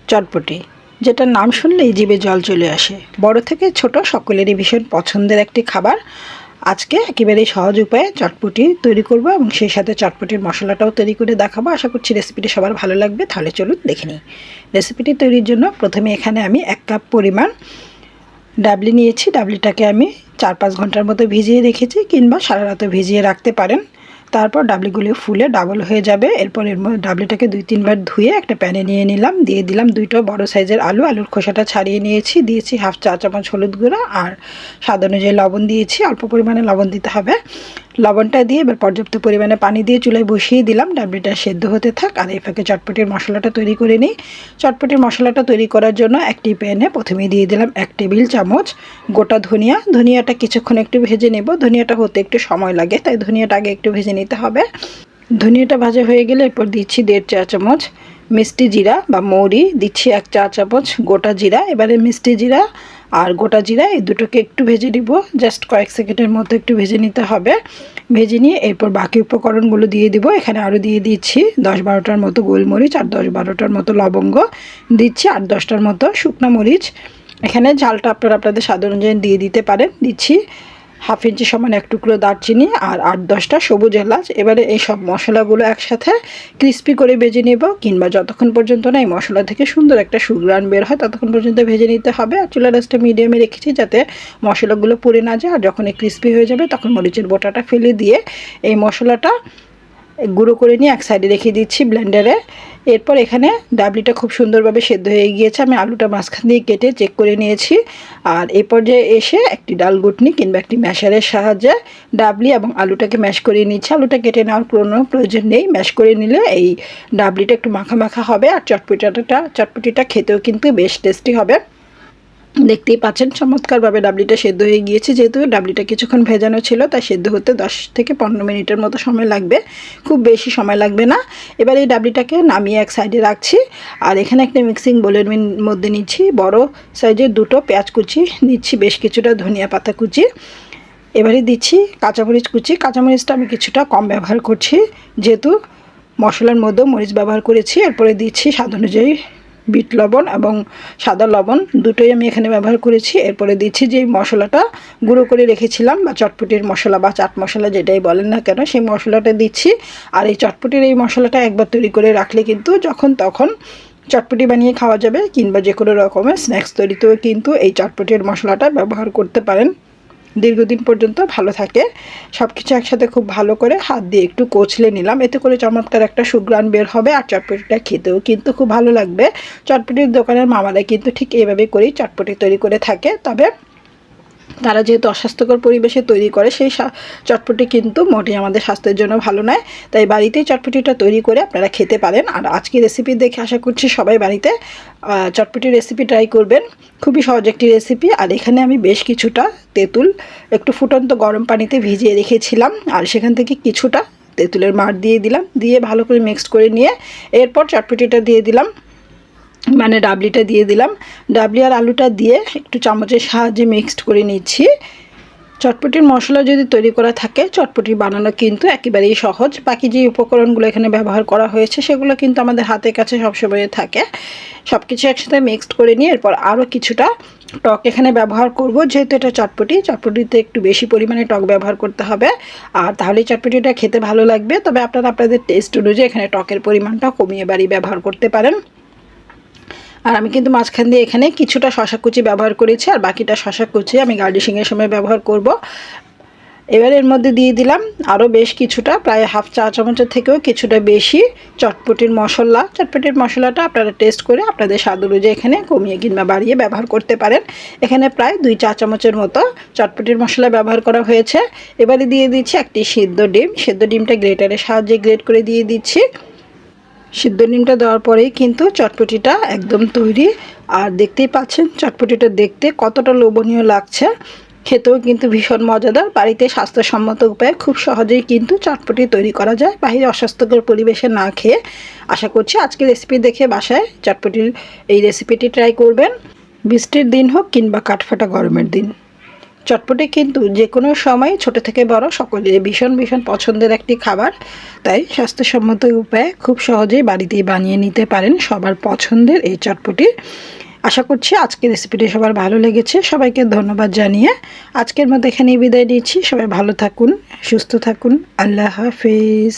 চটপটি, যেটার নাম শুনলেই জিভে জল চলে আসে। বড় থেকে ছোট সকলেরই ভীষণ পছন্দের একটি খাবার। আজকে একেবারেই সহজ উপায়ে চটপটি তৈরি করব এবং সেই সাথে চটপটির মশলাটাও তৈরি করে দেখাবো। আশা করছি রেসিপিটি সবার ভালো লাগবে। তাহলে চলুন দেখে নিই। রেসিপিটি তৈরির জন্য প্রথমে এখানে আমি 1 কাপ পরিমাণ ডাবলি নিয়েছি। ডাবলিটাকে আমি 4-5 ঘন্টার মতো ভিজিয়ে রেখেছি, কিংবা সারা রাতে ভিজিয়ে রাখতে পারেন। তারপর ডাবলিগুলো ফুলে ডাবল হয়ে যাবে। এরপর এর মধ্যে ডাবলিটাকে 2-3 বার ধুয়ে একটা প্যানে নিয়ে নিলাম। দিয়ে দিলাম 2টা বড় সাইজের আলু। আলুর খোসাটা ছাড়িয়ে নিয়েছি। দিয়েছি 1/2 চা চামচ হলুদ গুঁড়া আর স্বাদ অনুযায়ী লবণ দিয়েছি। অল্প পরিমাণে লবণ দিতে হবে। লবণটা দিয়ে এবার পর্যাপ্ত পরিমাণে পানি দিয়ে চুলায় বসিয়ে দিলাম। ডাবলিটা সেদ্ধ হতে থাক, আর এই ফাঁকে চটপটির মশলাটা তৈরি করে নিই। চটপটির মশলাটা তৈরি করার জন্য একটি প্যানে প্রথমে দিয়ে দিলাম 1 টেবিল চামচ গোটা ধনিয়া। ধনিয়াটা কিছুক্ষণ একটু ভেজে নেব। ধনিয়াটা হতে একটু সময় লাগে, তাই ধনিয়াটা আগে একটু ভেজে নিতে হবে। ধনিয়াটা ভাজা হয়ে গেলে এরপর দিচ্ছি 1.5 চা চামচ মিষ্টি জিরা বা মৌরি। দিচ্ছি 1 চা চামচ গোটা জিরা। এবারে মিষ্টি জিরা আর গোটা জিরা এই দুটোকে একটু ভেজে নিব। জাস্ট কয়েক সেকেন্ডের মতো একটু ভেজে নিতে হবে। ভেজে নিয়ে এরপর বাকি উপকরণগুলো দিয়ে দিব। এখানে আরও দিয়ে দিচ্ছি 10-12টার মতো গোলমরিচ আর 10-12টার মতো লবঙ্গ। দিচ্ছি 8-10টার মতো শুকনো মরিচ। এখানে ঝালটা আপনারা আপনাদের স্বাদ অনুযায়ী দিয়ে দিতে পারেন। দিচ্ছি 1/2 ইঞ্চি সমান 1 টুকরো দারচিনি আর 8-10টা সবুজ এলাচ। এবারে এই সব মশলাগুলো একসাথে ক্রিস্পি করে ভেজে নেব, কিংবা যতক্ষণ পর্যন্ত না এই মশলা থেকে সুন্দর একটা সুঘ্রাণ বের হয় ততক্ষণ পর্যন্ত ভেজে নিতে হবে। আর চুলার আঁচটা মিডিয়ামে রেখেছি যাতে মশলাগুলো পুড়ে না যায়। আর যখন ক্রিস্পি হয়ে যাবে তখন মরিচের বোটাটা ফেলে দিয়ে এই মশলাটা গুঁড়ো করে নিয়ে এক সাইডে রেখে দিচ্ছি ব্লেন্ডারে। এরপর এখানে ডাবলিটা খুব সুন্দরভাবে সেদ্ধ হয়ে গিয়েছে। আমি আলুটা মাঝখান দিয়ে কেটে চেক করে নিয়েছি। আর এই পর্যায়ে এসে একটি ডাল ঘুটনি কিংবা একটি ম্যাশারের সাহায্যে ডাবলি এবং আলুটাকে ম্যাশ করে নিচ্ছি। আলুটা কেটে নেওয়ার কোনো প্রয়োজন নেই। ম্যাশ করে নিলে এই ডাবলিটা একটু মাখা মাখা হবে, আর চটপটিটা খেতেও কিন্তু বেশ টেস্টি হবে। দেখতেই পাচ্ছেন চমৎকারভাবে ডাবলিটা সেদ্ধ হয়ে গিয়েছে। যেহেতু ডাবলিটা কিছুক্ষণ ভেজানো ছিল, তাই সেদ্ধ হতে 10 থেকে 15 মিনিটের মতো সময় লাগবে, খুব বেশি সময় লাগবে না। এবার এই ডাবলিটাকে নামিয়ে এক সাইডে রাখছি। আর এখানে একটা মিক্সিং বোলের মধ্যে নিচ্ছি বড় সাইজের 2টো পেঁয়াজ কুচি, নিচ্ছি বেশ কিছুটা ধনিয়া পাতা কুচি। এবারে দিচ্ছি কাঁচামরিচ কুচি। কাঁচামরিচটা আমি কিছুটা কম ব্যবহার করছি, যেহেতু মশলার মধ্যেও মরিচ ব্যবহার করেছি। এরপরে দিচ্ছি স্বাদ অনুযায়ী বিট লবণ এবং সাদা লবণ, দুটোই আমি এখানে ব্যবহার করেছি। এরপরে দিচ্ছি যে মশলাটা গুঁড়ো করে রেখেছিলাম, বা চটপটির মশলা বা চাট মশলা যেটাই বলেন না কেন, সেই মশলাটা দিচ্ছি। আর এই চটপটির এই মশলাটা একবার তৈরি করে রাখলে কিন্তু যখন তখন চটপটি বানিয়ে খাওয়া যাবে, কিংবা যে কোনো রকমের স্ন্যাক্স তৈরিতেও কিন্তু এই চটপটির মশলাটা ব্যবহার করতে পারেন। দীর্ঘদিন পর্যন্ত ভালো থাকে। সব কিছু একসাথে খুব ভালো করে হাত দিয়ে একটু কচলে নিলাম। এতে করে চমৎকার একটা সুঘ্রাণ বের হবে, আর চটপটিটা খেতেও কিন্তু খুব ভালো লাগবে। চটপটির দোকানের মামারা কিন্তু ঠিক এইভাবে করেই চটপটি তৈরি করে থাকে। তবে তারা যেহেতু অস্বাস্থ্যকর পরিবেশে তৈরি করে, সেই চটপটি কিন্তু মোটেই আমাদের স্বাস্থ্যের জন্য ভালো নয়। তাই বাড়িতেই চটপটিটা তৈরি করে আপনারা খেতে পারেন। আর আজকে রেসিপি দেখে আশা করছি সবাই বাড়িতে চটপটির রেসিপি ট্রাই করবেন। খুবই সহজ একটি রেসিপি। আর এখানে আমি বেশ কিছুটা তেঁতুল একটু ফুটন্ত গরম পানিতে ভিজিয়ে রেখেছিলাম, আর সেখান থেকে কিছুটা তেঁতুলের মাড় দিয়ে দিলাম। দিয়ে ভালো করে মিক্সড করে নিয়ে এরপর চটপটিটা দিয়ে দিলাম, মানে ডাবলিটা দিয়ে দিলাম। ডাবলি আর আলুটা দিয়ে একটু চামচের সাহায্যে মিক্সড করে নিচ্ছি। চটপটির মশলা যদি তৈরি করা থাকে, চটপটি বানানো কিন্তু একেবারেই সহজ। বাকি যে উপকরণগুলো এখানে ব্যবহার করা হয়েছে সেগুলো কিন্তু আমাদের হাতের কাছে সবসময় থাকে। সব কিছু একসাথে মিক্সড করে নিয়ে এরপর আরও কিছুটা টক এখানে ব্যবহার করব। যেহেতু এটা চটপটিতে একটু বেশি পরিমাণে টক ব্যবহার করতে হবে, আর তাহলেই চটপটিটা খেতে ভালো লাগবে। তবে আপনারা আপনাদের টেস্ট অনুযায়ী এখানে টকের পরিমাণটা কমিয়ে বাড়িয়ে ব্যবহার করতে পারেন। আর আমি কিন্তু মাঝখান দিয়ে এখানে কিছুটা শশা কুচি ব্যবহার করেছি, আর বাকিটা শশা কুচি আমি গার্নিশিংয়ের সময় ব্যবহার করব। এবার এর মধ্যে দিয়ে দিলাম আরও বেশ কিছুটা, প্রায় 1/2 চা চামচের থেকেও কিছুটা বেশি চটপটির মশলা। চটপটির মশলাটা আপনারা টেস্ট করে আপনাদের স্বাদ অনুযায়ী এখানে কমিয়ে কিংবা বাড়িয়ে ব্যবহার করতে পারেন। এখানে প্রায় 2 চা চামচের মতো চটপটির মশলা ব্যবহার করা হয়েছে। এবারে দিয়ে দিচ্ছি একটি সিদ্ধ ডিম। সিদ্ধ ডিমটা গ্রেটারের সাহায্যে গ্রেট করে দিয়ে দিচ্ছি। সিদ্ধ ডিমটা দেওয়ার পরেই কিন্তু চটপটিটা একদম তৈরি। আর দেখতেই পাচ্ছেন চটপটিটা দেখতে কতটা লোভনীয় লাগছে, খেতেও কিন্তু ভীষণ মজাদার। বাড়িতে স্বাস্থ্যসম্মত উপায়ে খুব সহজেই কিন্তু চটপটি তৈরি করা যায়, বাইরে অস্বাস্থ্যকর পরিবেশে না খেয়ে। আশা করছি আজকে রেসিপি দেখে বাসায় চটপটির এই রেসিপিটি ট্রাই করবেন। বৃষ্টির দিন হোক কিংবা কাঠফাটা গরমের দিন, চটপটি কিন্তু যে কোনো সময় ছোট থেকে বড় সকলেরই ভীষণ ভীষণ পছন্দের একটি খাবার, তাই স্বাস্থ্যসম্মত উপায়ে খুব সহজেই বাড়িতেই বানিয়ে নিতে পারেন সবার পছন্দের এই চটপটি। আশা করছি আজকের রেসিপিটি সবার ভালো লেগেছে। সবাইকে ধন্যবাদ জানিয়ে আজকের মতো এখানেই বিদায় নিচ্ছি। সবাই ভালো থাকুন, সুস্থ থাকুন। আল্লাহ হাফিজ।